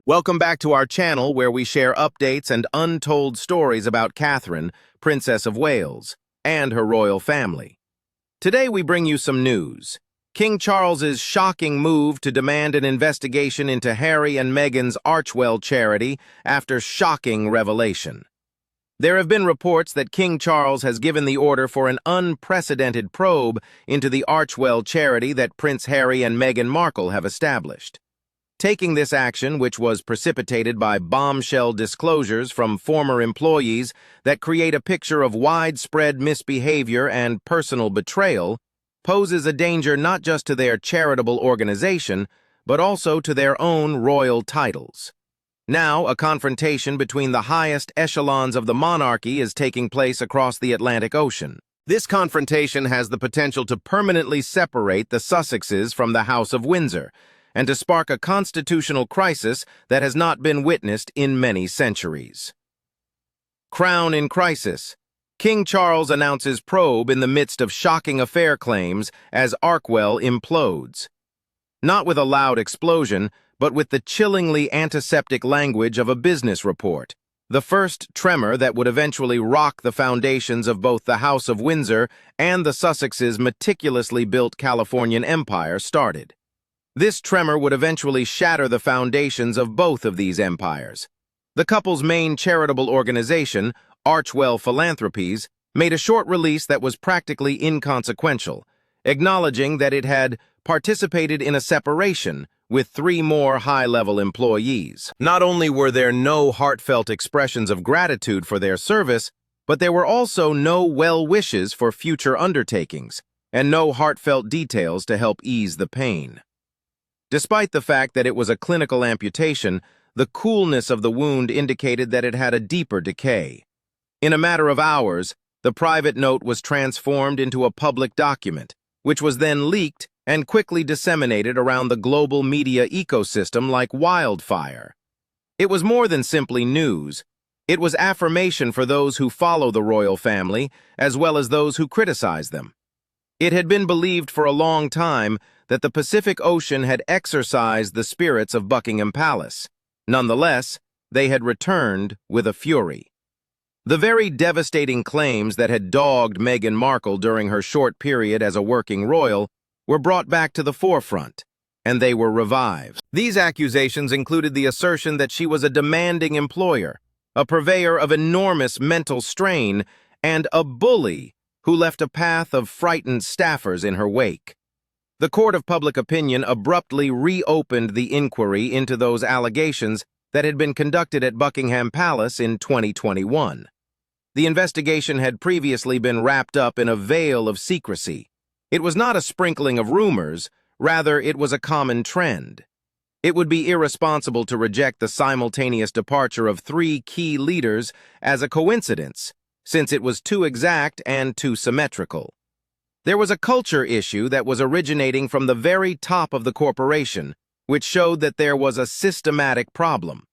Welcome back to our channel where we share updates and untold stories about Catherine, Princess of Wales, and her royal family. Today we bring you some news. King Charles's shocking move to demand an investigation into Harry and Meghan's Archewell charity after shocking revelation. There have been reports that King Charles has given the order for an unprecedented probe into the Archewell charity that Prince Harry and Meghan Markle have established. Taking this action, which was precipitated by bombshell disclosures from former employees that create a picture of widespread misbehavior and personal betrayal, poses a danger not just to their charitable organization, but also to their own royal titles. Now, a confrontation between the highest echelons of the monarchy is taking place across the Atlantic Ocean. This confrontation has the potential to permanently separate the Sussexes from the House of Windsor, and to spark a constitutional crisis that has not been witnessed in many centuries. Crown in crisis. King Charles announces probe in the midst of shocking affair claims as Archewell implodes. Not with a loud explosion, but with the chillingly antiseptic language of a business report. The first tremor that would eventually rock the foundations of both the House of Windsor and the Sussexes' meticulously built Californian empire started. This tremor would eventually shatter the foundations of both of these empires. The couple's main charitable organization, Archewell Philanthropies, made a short release that was practically inconsequential, acknowledging that it had participated in a separation with 3 more high-level employees. Not only were there no heartfelt expressions of gratitude for their service, but there were also no well wishes for future undertakings, and no heartfelt details to help ease the pain. Despite the fact that it was a clinical amputation, the coolness of the wound indicated that it had a deeper decay. In a matter of hours, the private note was transformed into a public document, which was then leaked and quickly disseminated around the global media ecosystem like wildfire. It was more than simply news. It was affirmation for those who follow the royal family, as well as those who criticize them. It had been believed for a long time that the Pacific Ocean had exorcised the spirits of Buckingham Palace. Nonetheless, they had returned with a fury. The very devastating claims that had dogged Meghan Markle during her short period as a working royal were brought back to the forefront, and they were revived. These accusations included the assertion that she was a demanding employer, a purveyor of enormous mental strain, and a bully who left a path of frightened staffers in her wake. The court of public opinion abruptly reopened the inquiry into those allegations that had been conducted at Buckingham Palace in 2021. The investigation had previously been wrapped up in a veil of secrecy. It was not a sprinkling of rumors, rather it was a common trend. It would be irresponsible to reject the simultaneous departure of 3 key leaders as a coincidence, since it was too exact and too symmetrical. There was a culture issue that was originating from the very top of the corporation, which showed that there was a systematic problem.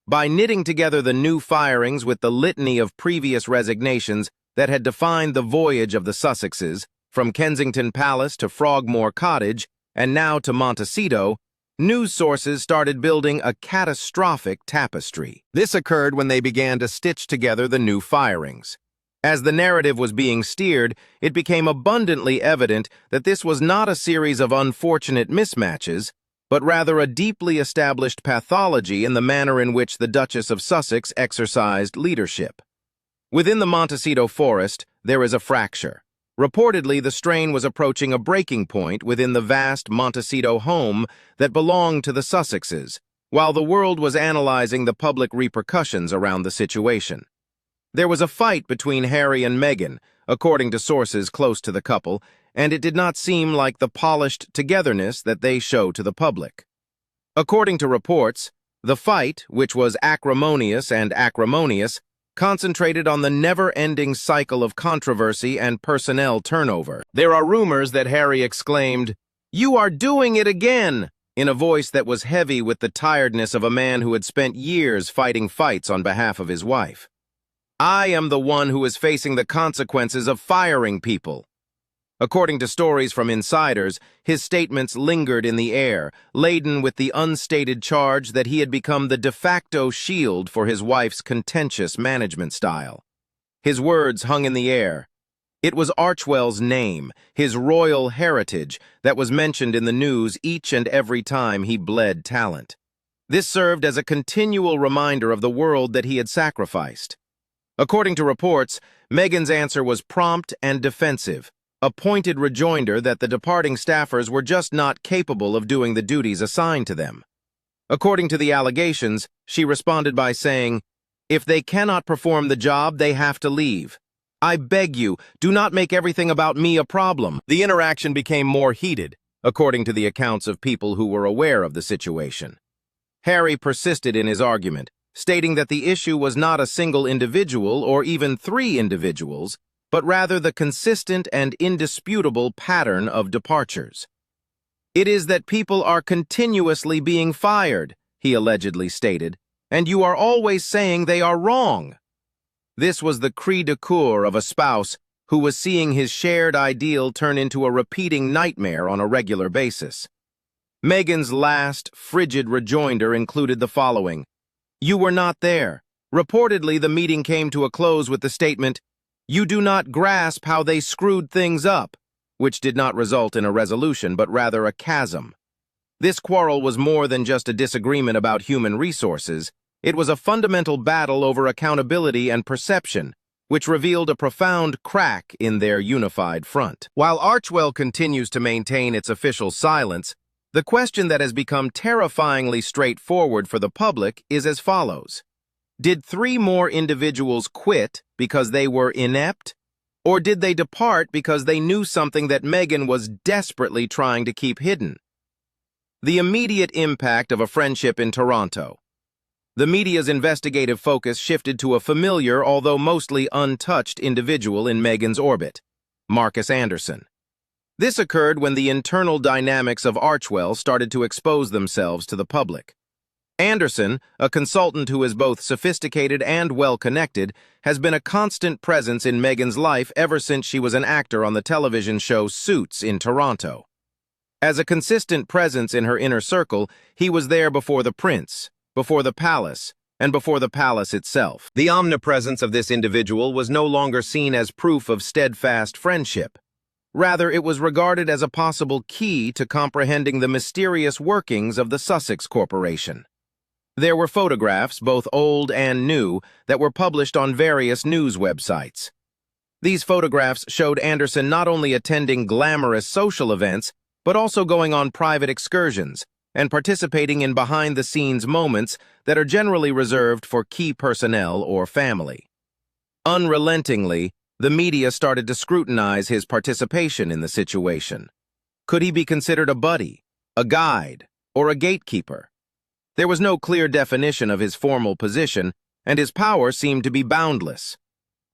By knitting together the new firings with the litany of previous resignations that had defined the voyage of the Sussexes, from Kensington Palace to Frogmore Cottage, and now to Montecito, news sources started building a catastrophic tapestry. This occurred when they began to stitch together the new firings. As the narrative was being steered, it became abundantly evident that this was not a series of unfortunate mismatches, but rather a deeply established pathology in the manner in which the Duchess of Sussex exercised leadership. Within the Montecito forest, there is a fracture. Reportedly, the strain was approaching a breaking point within the vast Montecito home that belonged to the Sussexes, while the world was analyzing the public repercussions around the situation. There was a fight between Harry and Meghan, according to sources close to the couple, and it did not seem like the polished togetherness that they show to the public. According to reports, the fight, which was acrimonious, concentrated on the never-ending cycle of controversy and personnel turnover. There are rumors that Harry exclaimed, "You are doing it again!" in a voice that was heavy with the tiredness of a man who had spent years fighting fights on behalf of his wife. "I am the one who is facing the consequences of firing people." According to stories from insiders, his statements lingered in the air, laden with the unstated charge that he had become the de facto shield for his wife's contentious management style. His words hung in the air. It was Archewell's name, his royal heritage, that was mentioned in the news each and every time he bled talent. This served as a continual reminder of the world that he had sacrificed. According to reports, Meghan's answer was prompt and defensive, a pointed rejoinder that the departing staffers were just not capable of doing the duties assigned to them. According to the allegations, she responded by saying, "If they cannot perform the job, they have to leave. I beg you, do not make everything about me a problem." The interaction became more heated, according to the accounts of people who were aware of the situation. Harry persisted in his argument, stating that the issue was not a single individual or even 3 individuals, but rather the consistent and indisputable pattern of departures. "It is that people are continuously being fired," he allegedly stated, "and you are always saying they are wrong." This was the cri de coeur of a spouse who was seeing his shared ideal turn into a repeating nightmare on a regular basis. Meghan's last, frigid rejoinder included the following: "You were not there. Reportedly, the meeting came to a close with the statement, 'You do not grasp how they screwed things up,' which did not result in a resolution, but rather a chasm. This quarrel was more than just a disagreement about human resources. It was a fundamental battle over accountability and perception, which revealed a profound crack in their unified front." While Archewell continues to maintain its official silence, the question that has become terrifyingly straightforward for the public is as follows. Did 3 more individuals quit because they were inept? Or did they depart because they knew something that Meghan was desperately trying to keep hidden? The immediate impact of a friendship in Toronto. The media's investigative focus shifted to a familiar, although mostly untouched individual in Meghan's orbit, Marcus Anderson. This occurred when the internal dynamics of Archewell started to expose themselves to the public. Anderson, a consultant who is both sophisticated and well-connected, has been a constant presence in Meghan's life ever since she was an actor on the television show Suits in Toronto. As a consistent presence in her inner circle, he was there before the prince, before the palace, and before the palace itself. The omnipresence of this individual was no longer seen as proof of steadfast friendship. Rather, it was regarded as a possible key to comprehending the mysterious workings of the Sussex Corporation. There were photographs, both old and new, that were published on various news websites. These photographs showed Anderson not only attending glamorous social events, but also going on private excursions and participating in behind-the-scenes moments that are generally reserved for key personnel or family. Unrelentingly, the media started to scrutinize his participation in the situation. Could he be considered a buddy, a guide, or a gatekeeper? There was no clear definition of his formal position, and his power seemed to be boundless.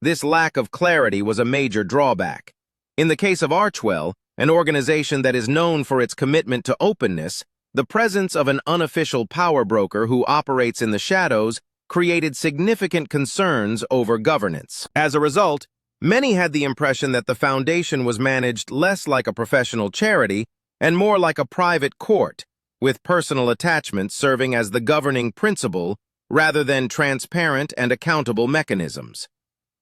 This lack of clarity was a major drawback. In the case of Archewell, an organization that is known for its commitment to openness, the presence of an unofficial power broker who operates in the shadows created significant concerns over governance. As a result, many had the impression that the foundation was managed less like a professional charity and more like a private court, with personal attachments serving as the governing principle rather than transparent and accountable mechanisms.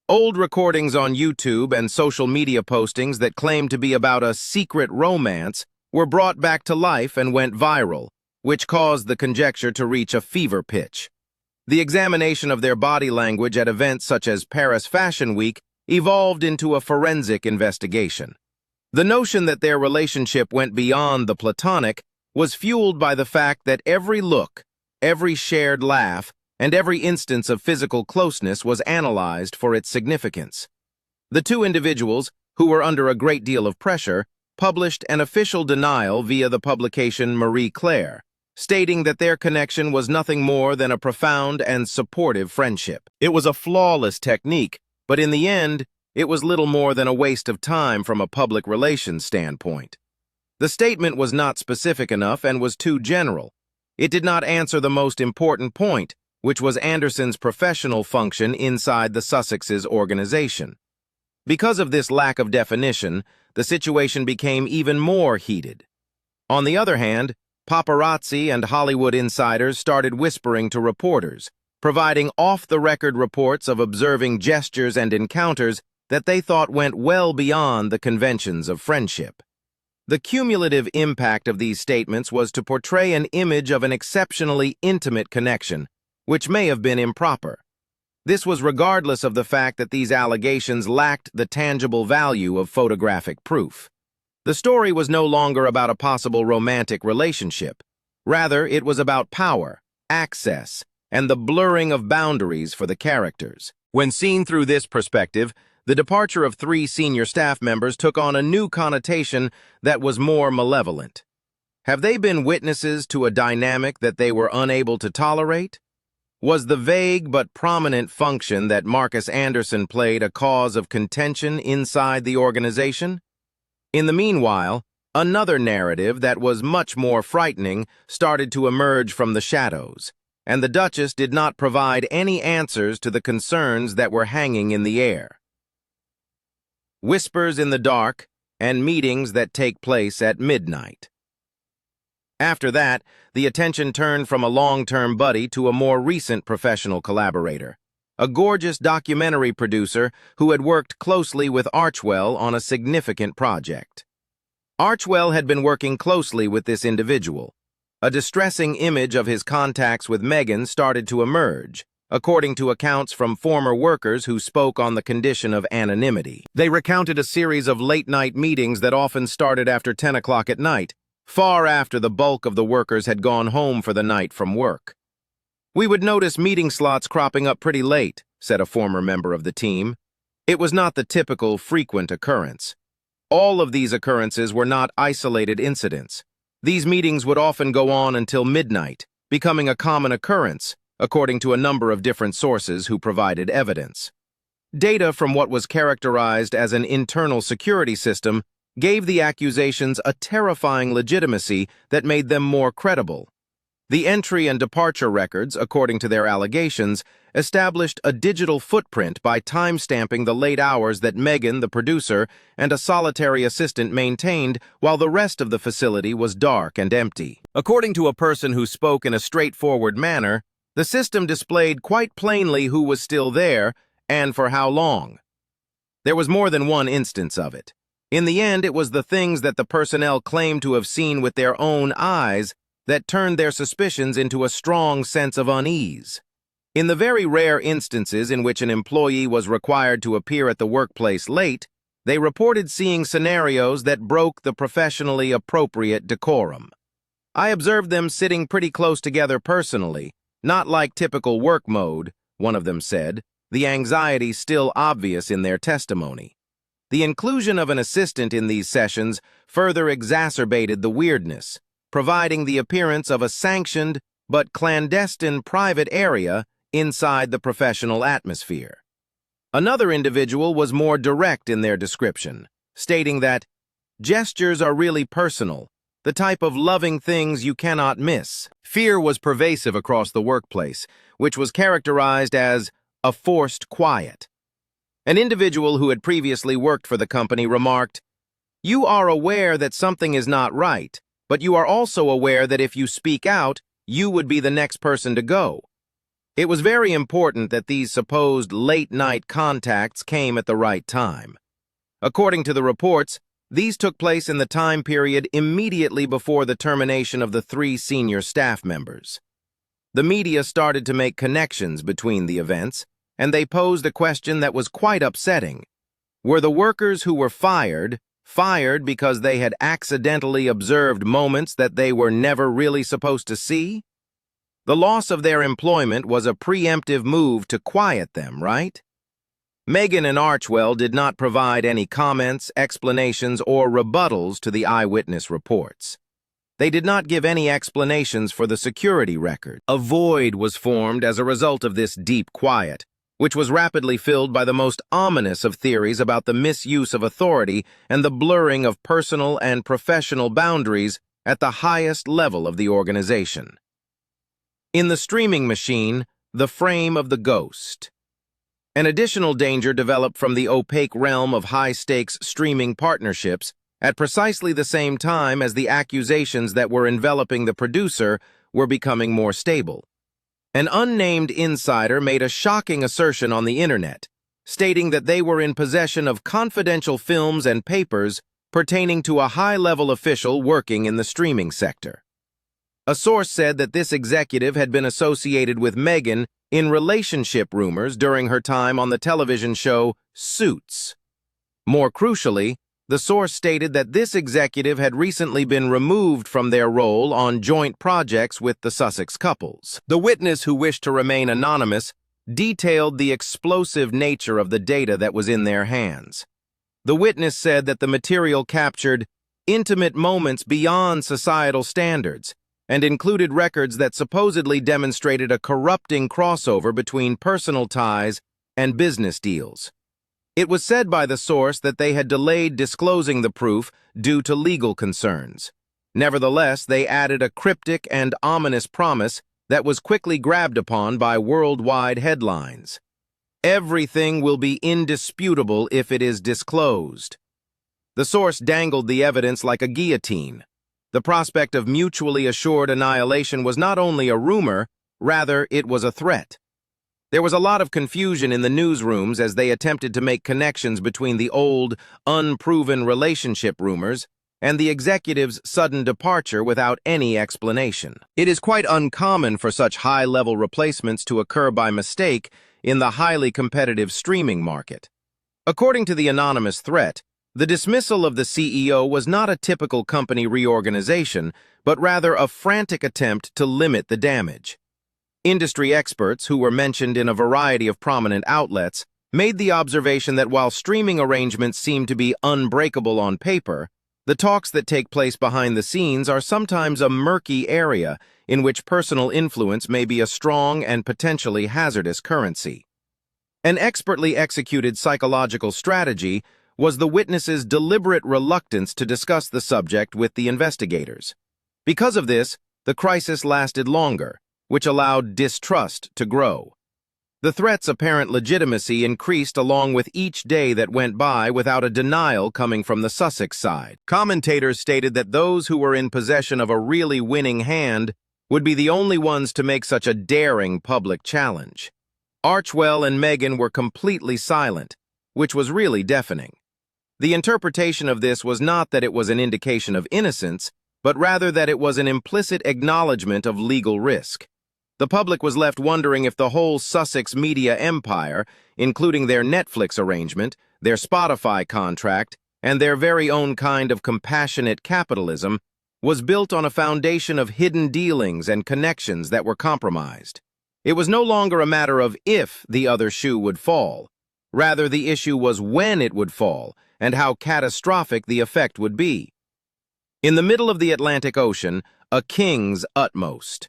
Old recordings on YouTube and social media postings that claimed to be about a secret romance were brought back to life and went viral, which caused the conjecture to reach a fever pitch. The examination of their body language at events such as Paris Fashion Week evolved into a forensic investigation. The notion that their relationship went beyond the platonic was fueled by the fact that every look, every shared laugh, and every instance of physical closeness was analyzed for its significance. The 2 individuals, who were under a great deal of pressure, published an official denial via the publication Marie Claire, stating that their connection was nothing more than a profound and supportive friendship. It was a flawless technique, but in the end, it was little more than a waste of time from a public relations standpoint. The statement was not specific enough and was too general. It did not answer the most important point, which was Anderson's professional function inside the Sussex's organization. Because of this lack of definition, the situation became even more heated. On the other hand, paparazzi and Hollywood insiders started whispering to reporters, providing off-the-record reports of observing gestures and encounters that they thought went well beyond the conventions of friendship. The cumulative impact of these statements was to portray an image of an exceptionally intimate connection, which may have been improper. This was regardless of the fact that these allegations lacked the tangible value of photographic proof. The story was no longer about a possible romantic relationship. Rather, it was about power, access, and the blurring of boundaries for the characters. When seen through this perspective, the departure of 3 senior staff members took on a new connotation that was more malevolent. Have they been witnesses to a dynamic that they were unable to tolerate? Was the vague but prominent function that Marcus Anderson played a cause of contention inside the organization? In the meanwhile, another narrative that was much more frightening started to emerge from the shadows, and the Duchess did not provide any answers to the concerns that were hanging in the air. Whispers in the dark, and meetings that take place at midnight. After that, the attention turned from a long-term buddy to a more recent professional collaborator, a gorgeous documentary producer who had worked closely with Archewell on a significant project. Archewell had been working closely with this individual. A distressing image of his contacts with Meghan started to emerge, according to accounts from former workers who spoke on the condition of anonymity. They recounted a series of late-night meetings that often started after 10 o'clock at night, far after the bulk of the workers had gone home for the night from work. "We would notice meeting slots cropping up pretty late," said a former member of the team. It was not the typical, frequent occurrence. All of these occurrences were not isolated incidents. These meetings would often go on until midnight, becoming a common occurrence, according to a number of different sources who provided evidence. Data from what was characterized as an internal security system gave the accusations a terrifying legitimacy that made them more credible. The entry and departure records, according to their allegations, established a digital footprint by time-stamping the late hours that Meghan, the producer, and a solitary assistant maintained while the rest of the facility was dark and empty. According to a person who spoke in a straightforward manner, the system displayed quite plainly who was still there and for how long. There was more than one instance of it. In the end, it was the things that the personnel claimed to have seen with their own eyes that turned their suspicions into a strong sense of unease. In the very rare instances in which an employee was required to appear at the workplace late, they reported seeing scenarios that broke the professionally appropriate decorum. "I observed them sitting pretty close together personally, not like typical work mode," one of them said, the anxiety still obvious in their testimony. The inclusion of an assistant in these sessions further exacerbated the weirdness, providing the appearance of a sanctioned but clandestine private area inside the professional atmosphere. Another individual was more direct in their description, stating that gestures are really personal, the type of loving things you cannot miss. Fear was pervasive across the workplace, which was characterized as a forced quiet. An individual who had previously worked for the company remarked, "You are aware that something is not right, but you are also aware that if you speak out, you would be the next person to go." It was very important that these supposed late-night contacts came at the right time. According to the reports, these took place in the time period immediately before the termination of the 3 senior staff members. The media started to make connections between the events, and they posed a question that was quite upsetting. Were the workers who were fired because they had accidentally observed moments that they were never really supposed to see? The loss of their employment was a preemptive move to quiet them, right? Meghan and Archewell did not provide any comments, explanations, or rebuttals to the eyewitness reports. They did not give any explanations for the security record. A void was formed as a result of this deep quiet, which was rapidly filled by the most ominous of theories about the misuse of authority and the blurring of personal and professional boundaries at the highest level of the organization. In the streaming machine, The Frame of the Ghost. An additional danger developed from the opaque realm of high-stakes streaming partnerships at precisely the same time as the accusations that were enveloping the producer were becoming more stable. An unnamed insider made a shocking assertion on the internet, stating that they were in possession of confidential films and papers pertaining to a high-level official working in the streaming sector. A source said that this executive had been associated with Meghan in relationship rumors during her time on the television show Suits. More crucially, the source stated that this executive had recently been removed from their role on joint projects with the Sussex couples. The witness, who wished to remain anonymous, detailed the explosive nature of the data that was in their hands. The witness said that the material captured intimate moments beyond societal standards and included records that supposedly demonstrated a corrupting crossover between personal ties and business deals. It was said by the source that they had delayed disclosing the proof due to legal concerns. Nevertheless, they added a cryptic and ominous promise that was quickly grabbed upon by worldwide headlines. Everything will be indisputable if it is disclosed. The source dangled the evidence like a guillotine. The prospect of mutually assured annihilation was not only a rumor, rather it was a threat. There was a lot of confusion in the newsrooms as they attempted to make connections between the old, unproven relationship rumors and the executive's sudden departure without any explanation. It is quite uncommon for such high-level replacements to occur by mistake in the highly competitive streaming market. According to the anonymous threat, the dismissal of the CEO was not a typical company reorganization, but rather a frantic attempt to limit the damage. Industry experts, who were mentioned in a variety of prominent outlets, made the observation that while streaming arrangements seem to be unbreakable on paper, the talks that take place behind the scenes are sometimes a murky area in which personal influence may be a strong and potentially hazardous currency. An expertly executed psychological strategy was the witness's deliberate reluctance to discuss the subject with the investigators. Because of this, the crisis lasted longer, which allowed distrust to grow. The threat's apparent legitimacy increased along with each day that went by without a denial coming from the Sussex side. Commentators stated that those who were in possession of a really winning hand would be the only ones to make such a daring public challenge. Archewell and Meghan were completely silent, which was really deafening. The interpretation of this was not that it was an indication of innocence, but rather that it was an implicit acknowledgement of legal risk. The public was left wondering if the whole Sussex media empire, including their Netflix arrangement, their Spotify contract, and their very own kind of compassionate capitalism, was built on a foundation of hidden dealings and connections that were compromised. It was no longer a matter of if the other shoe would fall. Rather, the issue was when it would fall, and how catastrophic the effect would be. In the middle of the Atlantic Ocean, a king's utmost.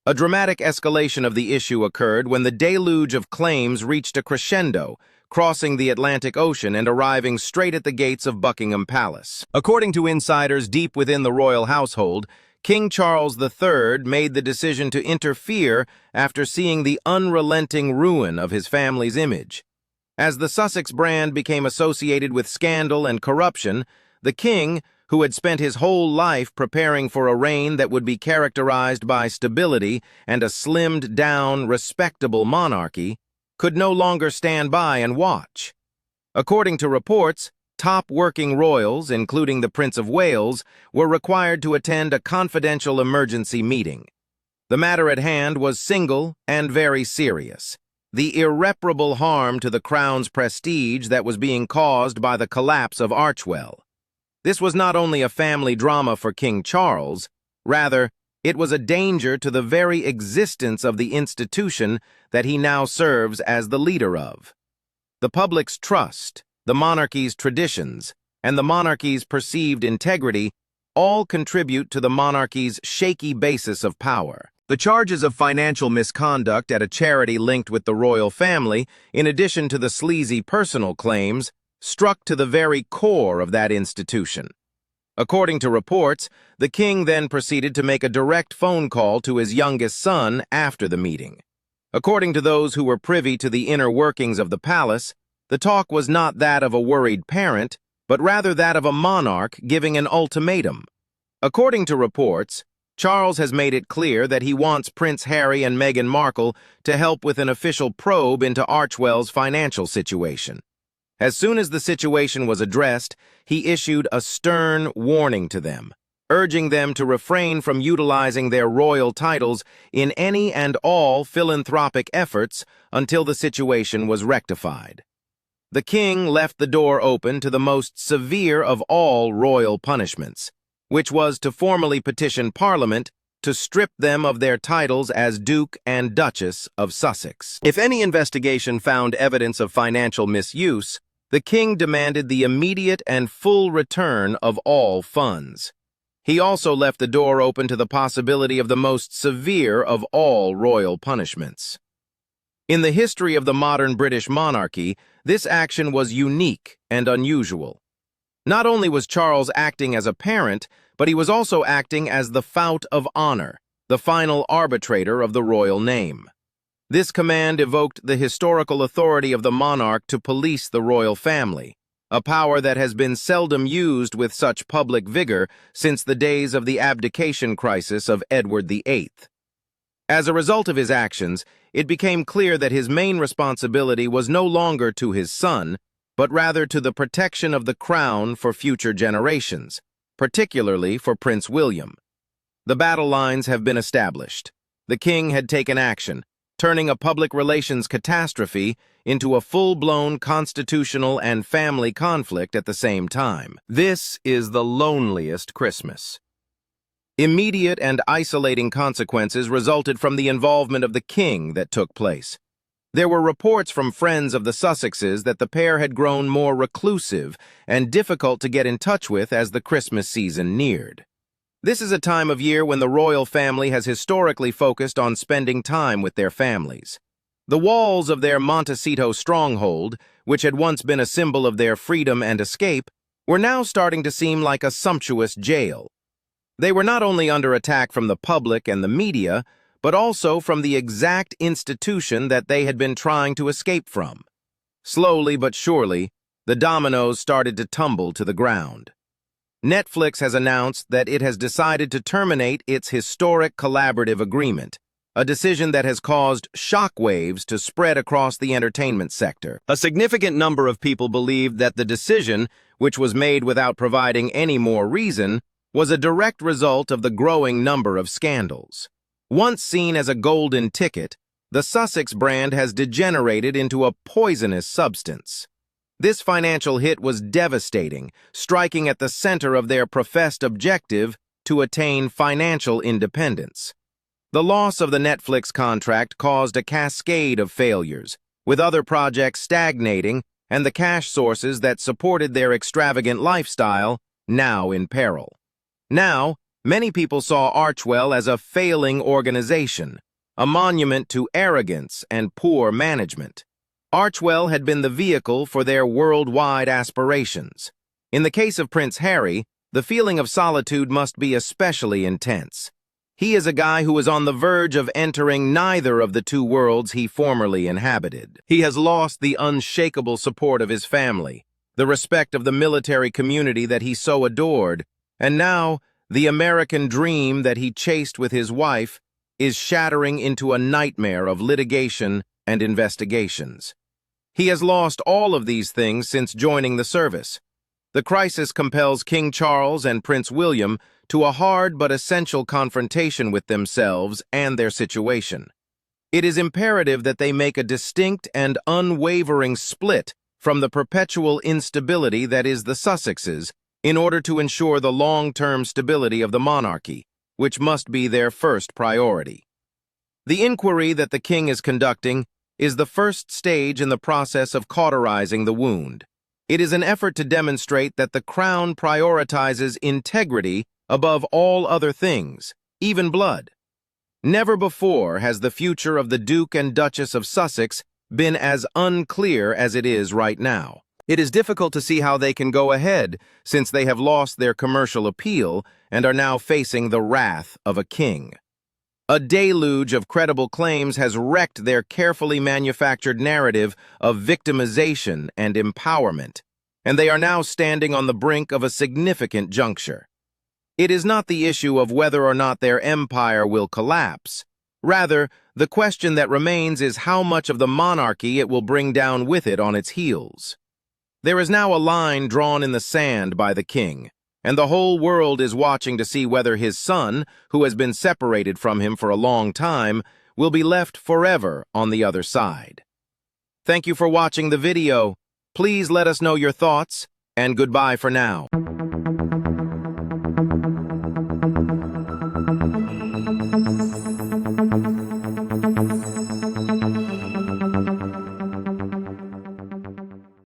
A dramatic escalation of the issue occurred when the deluge of claims reached a crescendo, crossing the Atlantic Ocean and arriving straight at the gates of Buckingham Palace. According to insiders deep within the royal household, King Charles III made the decision to interfere after seeing the unrelenting ruin of his family's image. As the Sussex brand became associated with scandal and corruption, the king, who had spent his whole life preparing for a reign that would be characterized by stability and a slimmed-down, respectable monarchy, could no longer stand by and watch. According to reports, top working royals, including the Prince of Wales, were required to attend a confidential emergency meeting. The matter at hand was single and very serious: the irreparable harm to the crown's prestige that was being caused by the collapse of Archewell. This was not only a family drama for King Charles, rather, it was a danger to the very existence of the institution that he now serves as the leader of. The public's trust, the monarchy's traditions, and the monarchy's perceived integrity all contribute to the monarchy's shaky basis of power. The charges of financial misconduct at a charity linked with the royal family, in addition to the sleazy personal claims, struck to the very core of that institution. According to reports, the king then proceeded to make a direct phone call to his youngest son after the meeting. According to those who were privy to the inner workings of the palace, the talk was not that of a worried parent, but rather that of a monarch giving an ultimatum. According to reports, Charles has made it clear that he wants Prince Harry and Meghan Markle to help with an official probe into Archewell's financial situation. As soon as the situation was addressed, he issued a stern warning to them, urging them to refrain from utilizing their royal titles in any and all philanthropic efforts until the situation was rectified. The king left the door open to the most severe of all royal punishments, which was to formally petition Parliament to strip them of their titles as Duke and Duchess of Sussex. If any investigation found evidence of financial misuse, the king demanded the immediate and full return of all funds. He also left the door open to the possibility of the most severe of all royal punishments. In the history of the modern British monarchy, this action was unique and unusual. Not only was Charles acting as a parent, but he was also acting as the fount of honor, the final arbitrator of the royal name. This command evoked the historical authority of the monarch to police the royal family, a power that has been seldom used with such public vigor since the days of the abdication crisis of Edward VIII. As a result of his actions, it became clear that his main responsibility was no longer to his son, but rather to the protection of the crown for future generations, particularly for Prince William. The battle lines have been established. The king had taken action, turning a public relations catastrophe into a full-blown constitutional and family conflict at the same time. This is the loneliest Christmas. Immediate and isolating consequences resulted from the involvement of the king that took place. There were reports from friends of the Sussexes that the pair had grown more reclusive and difficult to get in touch with as the Christmas season neared. This is a time of year when the royal family has historically focused on spending time with their families. The walls of their Montecito stronghold, which had once been a symbol of their freedom and escape, were now starting to seem like a sumptuous jail. They were not only under attack from the public and the media, but also from the exact institution that they had been trying to escape from. Slowly but surely, the dominoes started to tumble to the ground. Netflix has announced that it has decided to terminate its historic collaborative agreement, a decision that has caused shockwaves to spread across the entertainment sector. A significant number of people believed that the decision, which was made without providing any more reason, was a direct result of the growing number of scandals. Once seen as a golden ticket, the Sussex brand has degenerated into a poisonous substance. This financial hit was devastating, striking at the center of their professed objective to attain financial independence. The loss of the Netflix contract caused a cascade of failures, with other projects stagnating and the cash sources that supported their extravagant lifestyle now in peril. Now, many people saw Archewell as a failing organization, a monument to arrogance and poor management. Archewell had been the vehicle for their worldwide aspirations. In the case of Prince Harry, the feeling of solitude must be especially intense. He is a guy who is on the verge of entering neither of the two worlds he formerly inhabited. He has lost the unshakable support of his family, the respect of the military community that he so adored, and now the American dream that he chased with his wife is shattering into a nightmare of litigation and investigations. He has lost all of these things since joining the service. The crisis compels King Charles and Prince William to a hard but essential confrontation with themselves and their situation. It is imperative that they make a distinct and unwavering split from the perpetual instability that is the Sussexes in order to ensure the long-term stability of the monarchy, which must be their first priority. The inquiry that the king is conducting is the first stage in the process of cauterizing the wound. It is an effort to demonstrate that the crown prioritizes integrity above all other things, even blood. Never before has the future of the Duke and Duchess of Sussex been as unclear as it is right now. It is difficult to see how they can go ahead, since they have lost their commercial appeal and are now facing the wrath of a king. A deluge of credible claims has wrecked their carefully manufactured narrative of victimization and empowerment, and they are now standing on the brink of a significant juncture. It is not the issue of whether or not their empire will collapse. Rather, the question that remains is how much of the monarchy it will bring down with it on its heels. There is now a line drawn in the sand by the king, and the whole world is watching to see whether his son, who has been separated from him for a long time, will be left forever on the other side. Thank you for watching the video. Please let us know your thoughts, and goodbye for now.